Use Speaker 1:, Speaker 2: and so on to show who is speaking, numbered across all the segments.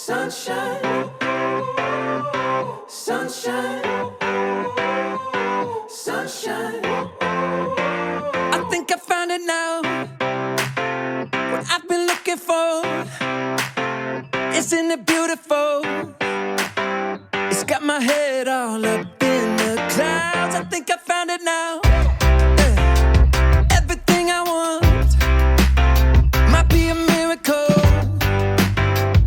Speaker 1: Sunshine, sunshine, sunshine. I think I found it now. What I've been looking for. Isn't it beautiful? It's got my head all up in the clouds. I think I found it now. Everything I want might be a miracle.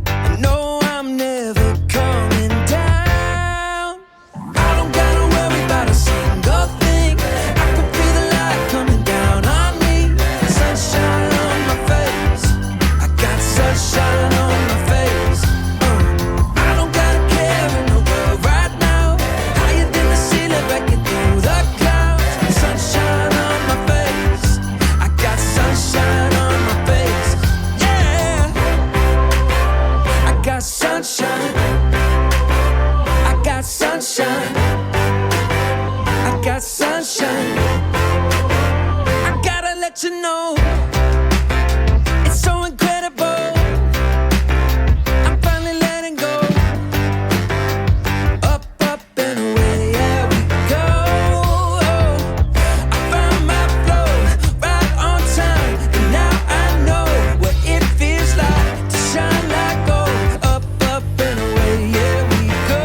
Speaker 1: I know I'm never coming down. I don't gotta worry about a single thing. I can feel the light coming down on me. Sunshine on my face. I got sunshine on my face. I don't gotta care in the world right now. Higher than the ceiling, breaking through the clouds. Sunshine on my face. I got sunshine on my face. Yeah, I got sunshine. I got sunshine. I got sunshine. I gotta let you know, it's so incredible. I'm finally letting go. Up, up and away, yeah we go. I found my flow right on time, and now I know what it feels like to shine like gold. Up, up and away, yeah we go.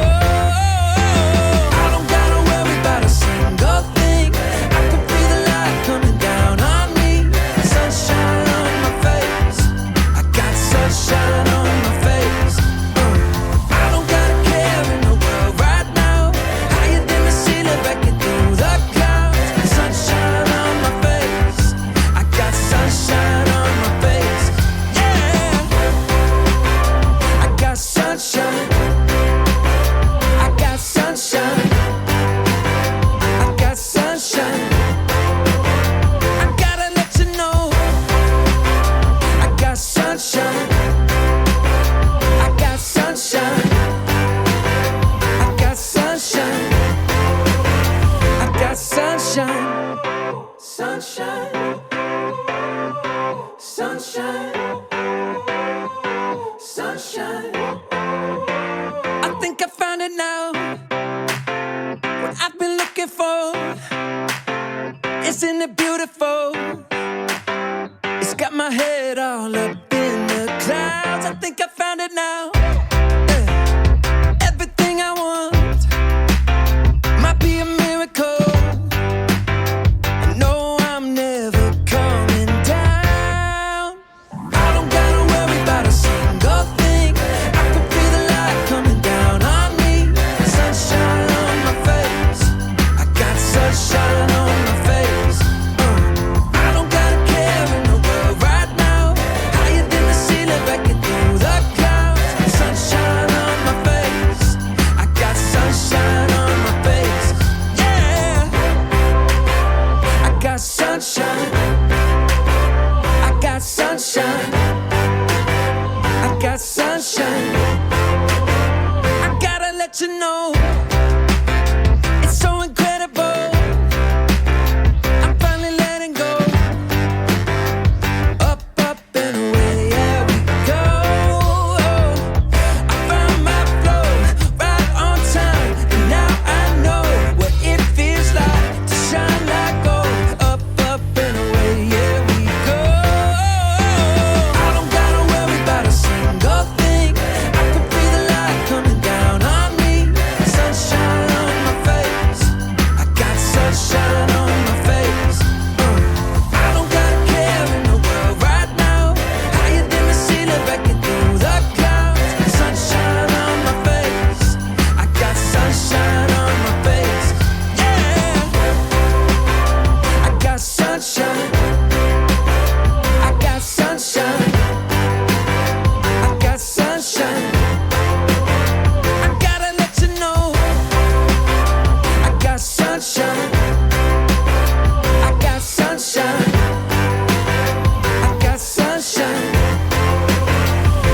Speaker 1: I don't gotta worry about a single thing. I can feel the light coming down on me. Sunshine on my face. I got sunshine on my face. I don't gotta care in the world right now. Higher than the ceiling, breaking through the clouds. Sunshine on my face. I got sunshine on my face. Yeah, I got sunshine. I got sunshine. I got sunshine. I gotta let you know, I got sunshine. I got sunshine. I got sunshine. I got sunshine. Sunshine. Sunshine. Sunshine. I think I found it now. What I've been looking for. Isn't it beautiful? It's got my head all up in the clouds. I think I found it now. Everything I want might be a miracle. I know I'm never coming down. I don't gotta worry about a single thing. I can feel the light coming down on me. Sunshine on my face. I got sunshine on my face. I don't gotta care in the world right now. Higher than the ceiling, breaking through the clouds. Sunshine on my face. I got sunshine on my face. Yeah, I got sunshine. I got sunshine. I got sunshine. I gotta let you know, it's so incredible. I'm finally letting go. Up, up and away, yeah we go. I found my flow right on time, and now I know what it feels like to shine like gold. Up, up and away, yeah we go. I don't gotta worry about a single thing. I can feel the light coming down on me. Sunshine on my face. I got sunshine on my face. I don't gotta care in the world right now. Higher than the ceiling, breaking through the clouds. Sunshine on my face. I got sunshine on my face. Yeah, I got sunshine. I got sunshine. I got sunshine. I gotta let you know, I got sunshine. I got sunshine. I got sunshine.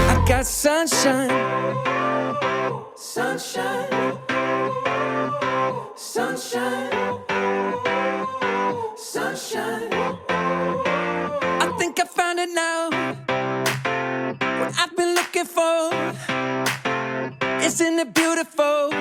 Speaker 1: I got sunshine. Sunshine. Sunshine. Sunshine. I think I found it now. What I've been looking for. Isn't it beautiful?